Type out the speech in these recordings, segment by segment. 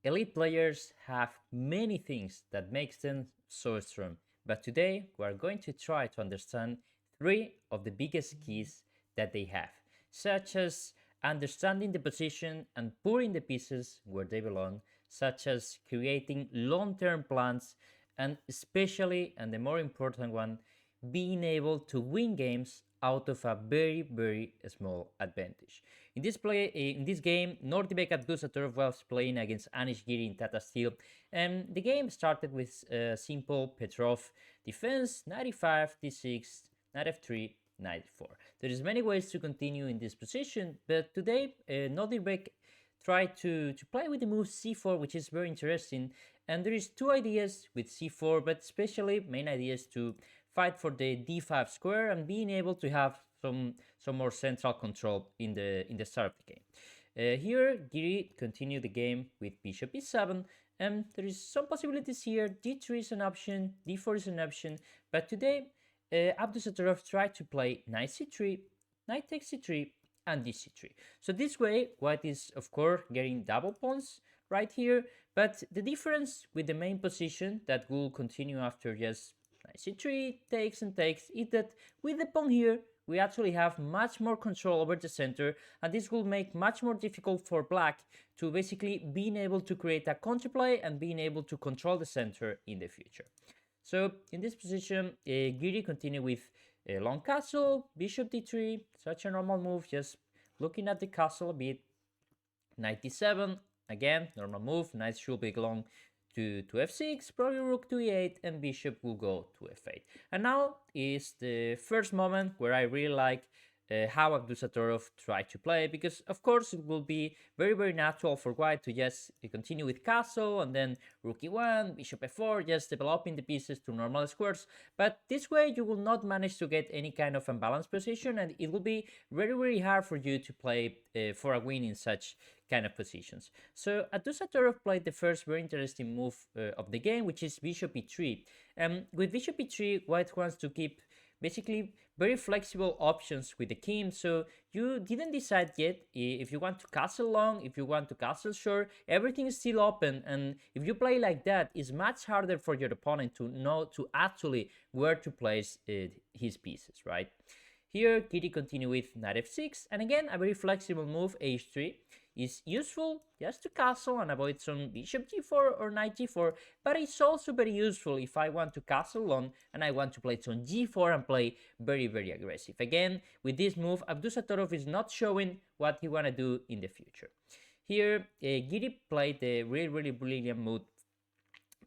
Elite players have many things that makes them so strong, but today we are going to try to understand three of the biggest keys that they have, such as understanding the position and putting the pieces where they belong, such as creating long-term plans, and especially, and the more important one, being able to win games out of a very small advantage. In this game, Nordibek Abdusattorov was playing against Anish Giri in Tata Steel, and the game started with simple Petrov defense, 95, d6, knight f3, knight f4. There is many ways to continue in this position, but today Nordibek tried to play with the move c4, which is very interesting. And there is two ideas with c4, but especially main ideas to fight for the d5 square and being able to have some more central control in the start of the game. Here, Giri continued the game with bishop e7, and there is some possibilities here. d3 is an option, d4 is an option, but today Abdusattorov tried to play knight c3, knight takes c3, and dc3. So this way, white is of course getting double pawns right here, but the difference with the main position that will continue after just knight c3 takes and takes is that with the pawn here, we actually have much more control over the center, and this will make much more difficult for black to basically being able to create a counterplay and being able to control the center in the future. So in this position, Giri continued with a long castle, bishop d3, such a normal move, just looking at the castle a bit. Knight d7, again, normal move, knight should belong to f6, probably rook to e8, and bishop will go to f8. And now is the first moment where I really like how Abdusattorov tried to play, because of course it will be very natural for white to just continue with castle and then rook e1, bishop f4, just developing the pieces to normal squares. But this way you will not manage to get any kind of unbalanced position, and it will be very hard for you to play for a win in such kind of positions. So Abdusattorov played the first very interesting move of the game, which is bishop e3. With bishop e3, white wants to keep basically very flexible options with the king, so you didn't decide yet if you want to castle long, if you want to castle short. Everything is still open, and if you play like that, it's much harder for your opponent to know to actually where to place his pieces, right? Here, Giri continued with knight f6, and again, a very flexible move, h3, is useful just to castle and avoid some bishop g4 or knight g4, but it's also very useful if I want to castle long and I want to play some g4 and play very aggressive. Again, with this move, Abdusattorov is not showing what he want to do in the future. Here, Giri played a really brilliant move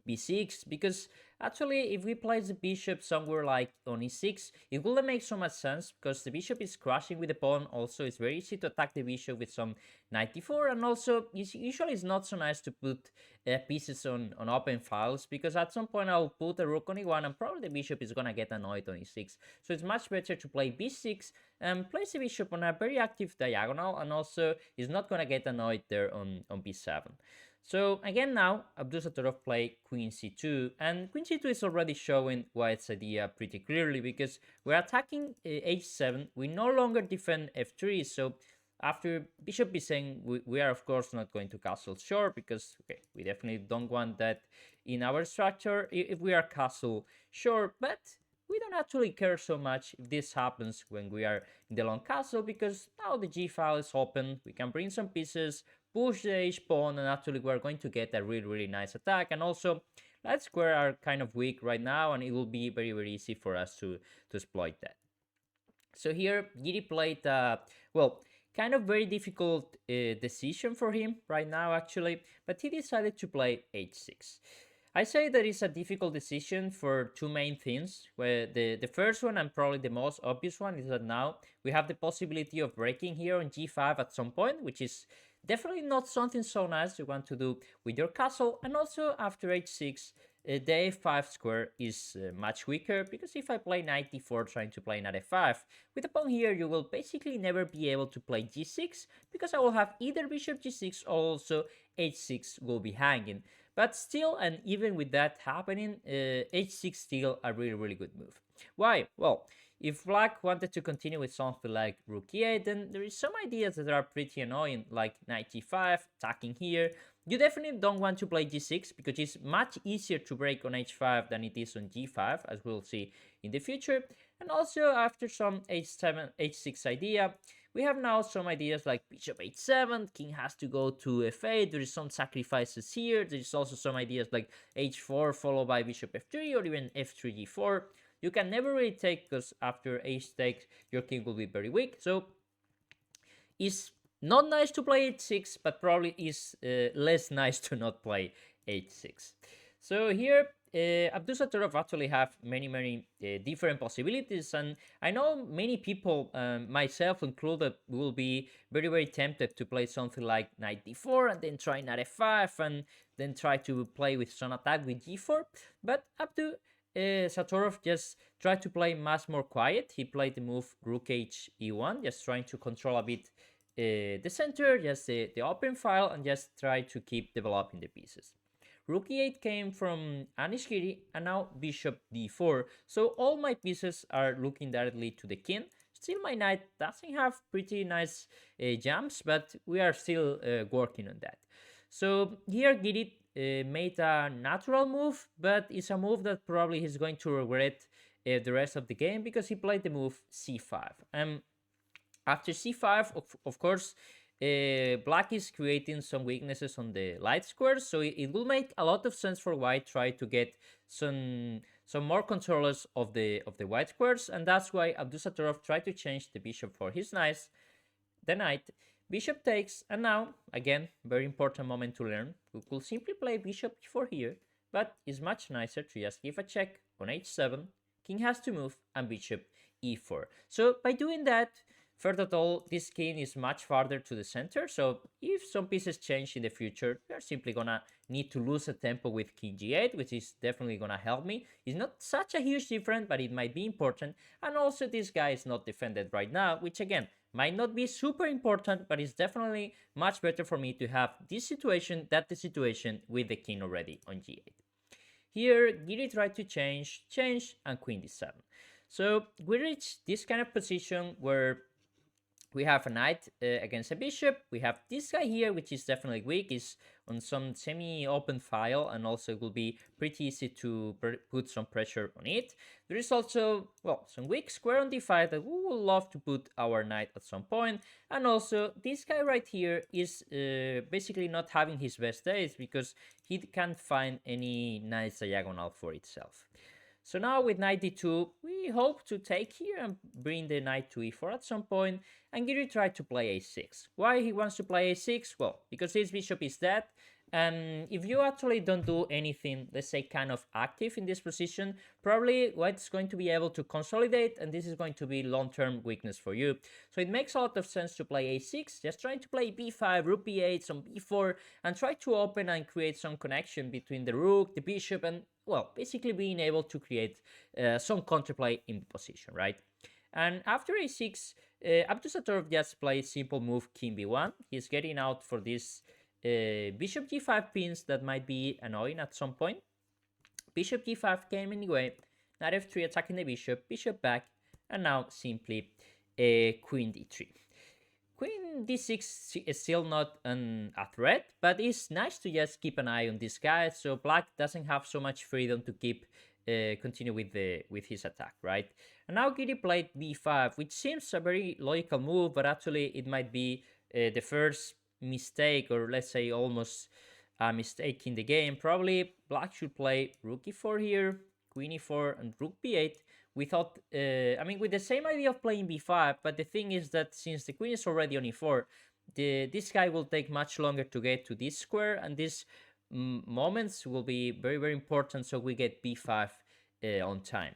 b6, because actually if we place the bishop somewhere like on e6, it wouldn't make so much sense, because the bishop is crashing with the pawn. Also, it's very easy to attack the bishop with some knight d4, and also usually it's not so nice to put pieces on open files, because at some point I'll put a rook on e1 and probably the bishop is gonna get annoyed on e6. So it's much better to play b6 and place the bishop on a very active diagonal, and also is not gonna get annoyed there on b7. So again now, Abdusattorov played queen c2, and queen c2 is already showing white's idea pretty clearly, because we're attacking h7, we no longer defend f3, so after bishop b7, we are of course not going to castle short, because okay, we definitely don't want that in our structure if we are castle short, but we don't actually care so much if this happens when we are in the long castle, because now the g file is open, we can bring some pieces, push the h-pawn, and actually we're going to get a really nice attack. And also, light square are kind of weak right now, and it will be very easy for us to exploit that. So here, Giri played, well, kind of very difficult decision for him right now, actually, but he decided to play h6. I say that it's a difficult decision for two main things. Where the first one, and probably the most obvious one, is that now we have the possibility of breaking here on g5 at some point, which is definitely not something so nice you want to do with your castle. And also after h6, the a5 square is much weaker, because if I play knight d4 trying to play knight f5, with the pawn here you will basically never be able to play g6, because I will have either bishop g6 or also h6 will be hanging. But still, and even with that happening, h6 still a really good move. Why? Well, if black wanted to continue with something like rook e8, then there is some ideas that are pretty annoying, like knight g5, attacking here. You definitely don't want to play g6 because it's much easier to break on h5 than it is on g5, as we'll see in the future. And also, after some h7, h6 idea, we have now some ideas like bishop h7, king has to go to f8, there is some sacrifices here, there's also some ideas like h4 followed by bishop f3 or even f3 g4. You can never really take because after h takes, your king will be very weak. So it's not nice to play h6, but probably is less nice to not play h6. So here, Abdusattorov actually have many different possibilities, and I know many people, myself included, will be very tempted to play something like knight d4 and then try knight f5 and then try to play with some attack with g4. But Abdu Satorov just tried to play much more quiet. He played the move rook h e1, just trying to control a bit the center, just the open file, and just try to keep developing the pieces. Rook e8 came from Anish Giri, and now bishop d4. So all my pieces are looking directly to the king. Still, my knight doesn't have pretty nice jumps, but we are still working on that. So here Giri made a natural move, but it's a move that probably he's going to regret the rest of the game because he played the move c5. After c5, of course, black is creating some weaknesses on the light squares, so it will make a lot of sense for white try to get some more controllers of the white squares, and that's why Abdusattorov tried to change the bishop for his knight. The knight, bishop takes, and now, again, very important moment to learn. We could simply play bishop e4 here, but it's much nicer to just give a check on h7, king has to move, and bishop e4. So by doing that, first of all, this king is much farther to the center, so if some pieces change in the future, we are simply gonna need to lose a tempo with king g8, which is definitely gonna help me. It's not such a huge difference, but it might be important. And also this guy is not defended right now, which again, might not be super important, but it's definitely much better for me to have this situation than the situation with the king already on g8. Here, Giri tried to change, and queen d7. So we reach this kind of position where we have a knight against a bishop. We have this guy here, which is definitely weak, is on some semi-open file, and also it will be pretty easy to put some pressure on it. There is also, well, some weak square on d5 that we would love to put our knight at some point. And also, this guy right here is basically not having his best days because he can't find any nice diagonal for itself. So now with knight d2, we hope to take here and bring the knight to e4 at some point, and Giri tried to play a6. Why he wants to play a6? Well, because his bishop is dead, and if you actually don't do anything, let's say kind of active in this position, probably white's going to be able to consolidate, and this is going to be long-term weakness for you. So it makes a lot of sense to play a6, just trying to play b5, rook b8, some b4, and try to open and create some connection between the rook, the bishop, and, well, basically being able to create some counterplay in the position, right? And after a6, Abdusattorov just plays simple move king b1. He's getting out for this bishop g5 pins that might be annoying at some point. Bishop g5 came anyway, knight f3 attacking the bishop, bishop back, and now simply queen d3. Queen d6 is still not a threat, but it's nice to just keep an eye on this guy, so black doesn't have so much freedom to keep continue with his attack, right? And now Giri played b5, which seems a very logical move, but actually it might be the first mistake, or let's say almost a mistake in the game. Probably black should play rook e4 here, queen e4, and rook b8 without, I mean, with the same idea of playing b5, but the thing is that since the queen is already on e4, this guy will take much longer to get to this square, and these moments will be very important, so we get b5 on time.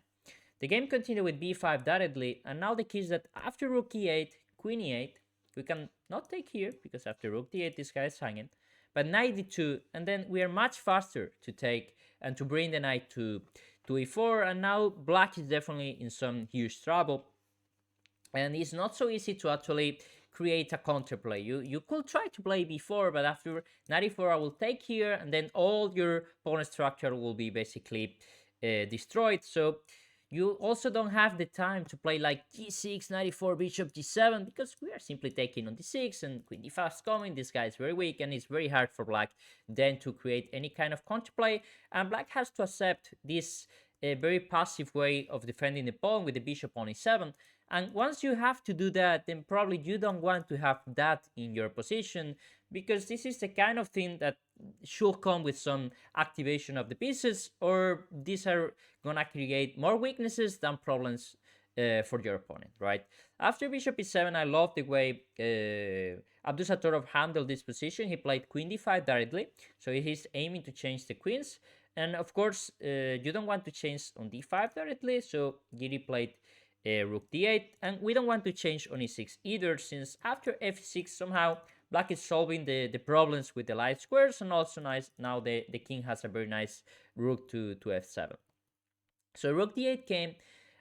The game continued with b5 directly, and now the key is that after rook e8, queen e8, we can not take here, because after rook d8 this guy is hanging, but knight d2, and then we are much faster to take and to bring the knight to e4, and now black is definitely in some huge trouble, and it's not so easy to actually create a counterplay. You could try to play b4, but after knight e4 I will take here, and then all your pawn structure will be basically destroyed. So You also don't have the time to play like g6, knight e4, bishop g7, because we are simply taking on d6 and queen d5 is coming. This guy is very weak and it's very hard for black then to create any kind of counterplay. And black has to accept this very passive way of defending the pawn with the bishop on e7. And once you have to do that, then probably you don't want to have that in your position, because this is the kind of thing that should come with some activation of the pieces, or these are gonna create more weaknesses than problems for your opponent, right? After bishop e7, I love the way Abdusattorov handled this position. He played queen d5 directly, so he's aiming to change the queens. And of course, you don't want to change on d5 directly, so Giri played rook d8, and we don't want to change on e6 either, since after f6 somehow black is solving the problems with the light squares, and also nice now the king has a very nice rook to f7. So rook d8 came,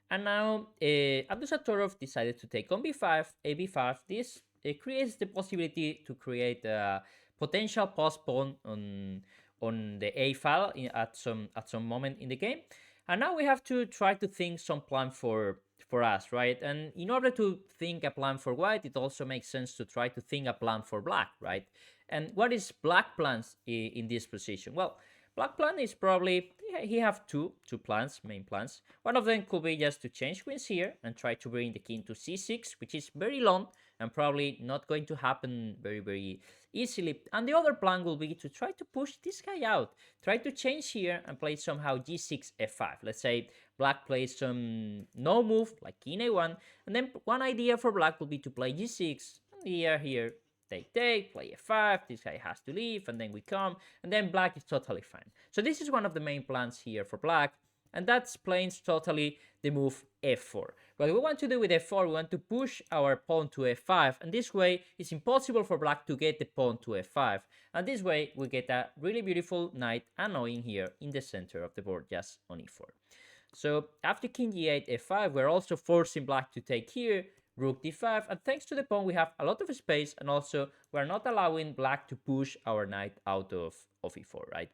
and now Abdusattorov decided to take on b5, a b5. This creates the possibility to create a potential postpone on the a file at some moment in the game. And now we have to try to think some plan for us, right? And in order to think a plan for white, it also makes sense to try to think a plan for black, right? And what is black plans in this position? Well, black plan is probably, he have two plans, main plans. One of them could be just to change queens here and try to bring the king to c6, which is very long and probably not going to happen very easily. And the other plan will be to try to push this guy out, try to change here and play somehow g6 f5. Let's say black plays some no move like king a1, and then one idea for black will be to play g6, and here take, play f5, this guy has to leave, and then we come, and then black is totally fine. So this is one of the main plans here for black, and that explains totally the move f4. What we want to do with f4, we want to push our pawn to f5, and this way it's impossible for black to get the pawn to f5, and this way we get a really beautiful knight annoying here in the center of the board, just on e4. So after king g8, f5, we're also forcing black to take here, rook d5, and thanks to the pawn we have a lot of space, and also we're not allowing black to push our knight out of e4, right?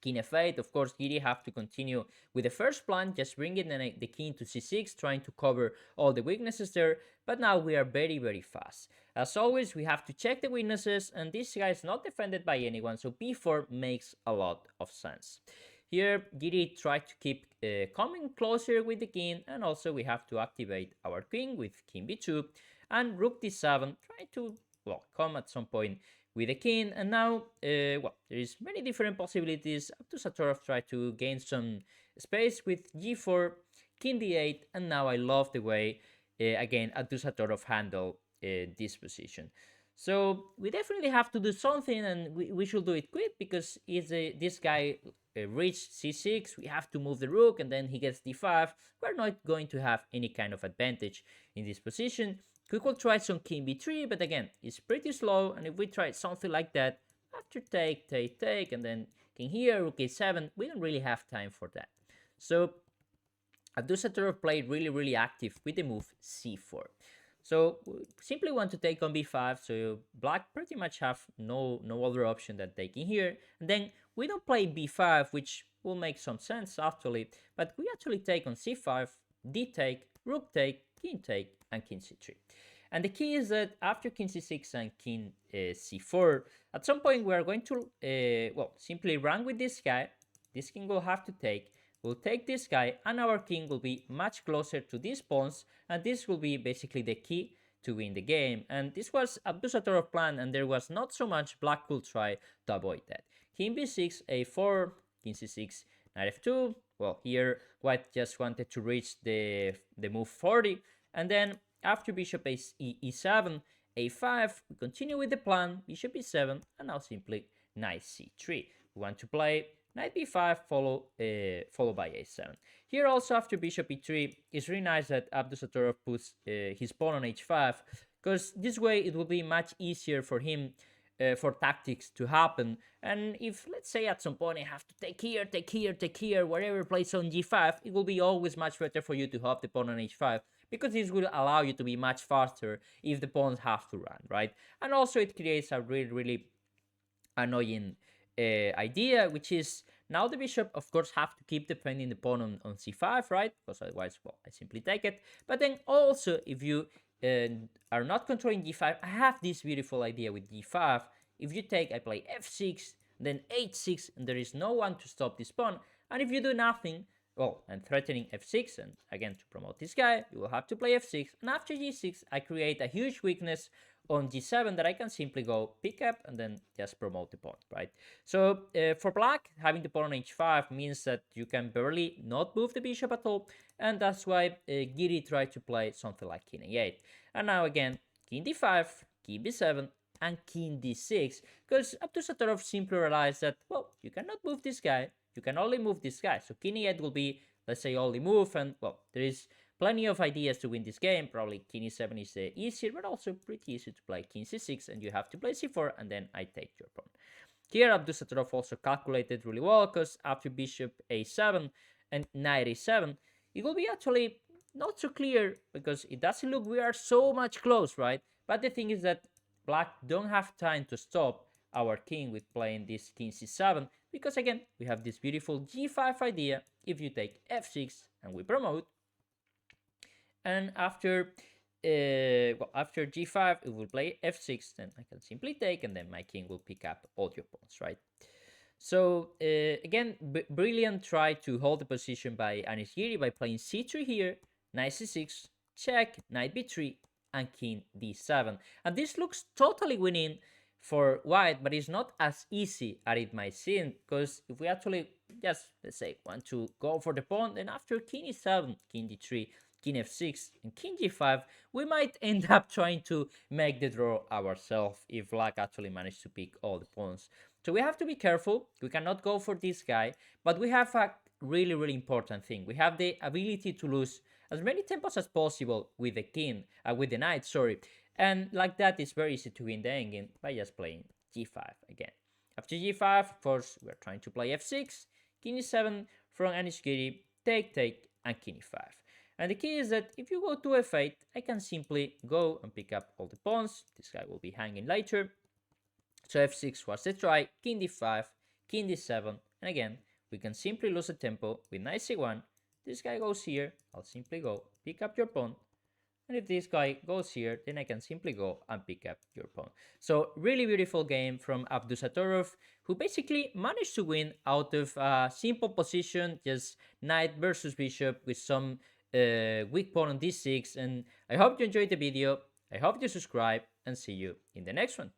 King f8, of course, Giri have to continue with the first plan, just bringing the king to c6, trying to cover all the weaknesses there, but now we are very fast. As always, we have to check the weaknesses, and this guy is not defended by anyone, so b4 makes a lot of sense. Here, Giri tried to keep coming closer with the king, and also we have to activate our queen with king b2, and rook d7, trying to, well, come at some point with the king, and now, well, there is many different possibilities. Abdusattorov tried to gain some space with g4, king d8, and now I love the way, again, Abdusattorov handled this position. So we definitely have to do something, and we should do it quick, because if this guy reached c6, we have to move the rook, and then he gets d5. We're not going to have any kind of advantage in this position. We could try some king b3, but again, it's pretty slow, and if we try something like that, after take, and then king here, rook a7, we don't really have time for that. So Abdusattorov played really active with the move c4. So we simply want to take on b5, so black pretty much have no other option than taking here. And then we don't play b5, which will make some sense actually, but we actually take on c5, d take, rook take, and king c3. And the key is that after king c6 and king c4, at some point we are going to, well, simply run with this guy. This king will have to take. We'll take this guy, and our king will be much closer to these pawns, and this will be basically the key to win the game. And this was Abdusattorov plan, and there was not so much black could try to avoid that. King b6, a4, king c6, knight f2. Well, here white just wanted to reach the move 40, and then after bishop e7, a5, we continue with the plan, bishop e7, and now simply knight c3. We want to play knight b5 followed by a7. Here also after bishop e3, it's really nice that Abdusattorov puts his pawn on h5, because this way it will be much easier for him for tactics to happen. And if, let's say, at some point I have to take here, whatever plays on g5, it will be always much better for you to have the pawn on h5, because this will allow you to be much faster if the pawns have to run, right? And also it creates a really annoying idea, which is Now the bishop, of course, have to keep defending the pawn on c5, right? Because otherwise, well, I simply take it. But then also, if you are not controlling d5, I have this beautiful idea with d5. If you take, I play f6, then h6, and there is no one to stop this pawn. And if you do nothing, well, I'm threatening f6, and again, to promote this guy, you will have to play f6, and after g6, I create a huge weakness on g7 that I can simply go pick up and then just promote the pawn, right? So for black, having the pawn on h5 means that you can barely not move the bishop at all, and that's why Giri tried to play something like king a8. And now again, king d5, king b7, and king d6, because Abdusattorov simply realized that, well, you cannot move this guy, you can only move this guy. So king e8 will be, let's say, only move, and well, there is plenty of ideas to win this game. Probably king e7 is easier, but also pretty easy to play king c6, and you have to play c4, and then I take your pawn. Here, Abdusattorov also calculated really well, because after bishop a7 and knight a7, it will be actually not so clear, because it doesn't look we are so much close, right? But the thing is that black don't have time to stop our king with playing this king c7, because again, we have this beautiful g5 idea. If you take f6 and we promote, and after after g5, it will play f6, then I can simply take, and then my king will pick up all your pawns, right? So again, brilliant try to hold the position by Anish Giri by playing c3 here, knight c6, check, knight b3, and king d7. And this looks totally winning for white, but it's not as easy as it might seem, because if we actually just, let's say, want to go for the pawn, then after king e7, king d3, king f6, and king g5, we might end up trying to make the draw ourselves if black actually managed to pick all the pawns. So we have to be careful. We cannot go for this guy, but we have a really, really important thing. We have the ability to lose as many tempos as possible with the king, with the knight, sorry. And like that, it's very easy to win the endgame by just playing g5 again. After g5, of course, we're trying to play f6, king e7 from Anish Giri, take, and king e5. And the key is that if you go to f8, I can simply go and pick up all the pawns. This guy will be hanging later. So f6 was the try, king d5, king d7, and again, we can simply lose a tempo with knight c1. This guy goes here, I'll simply go pick up your pawn. And if this guy goes here, then I can simply go and pick up your pawn. So really beautiful game from Abdusattorov, who basically managed to win out of a simple position, just knight versus bishop with some weak pawn on d6. And I hope you enjoyed the video. I hope you subscribe, and see you in the next one.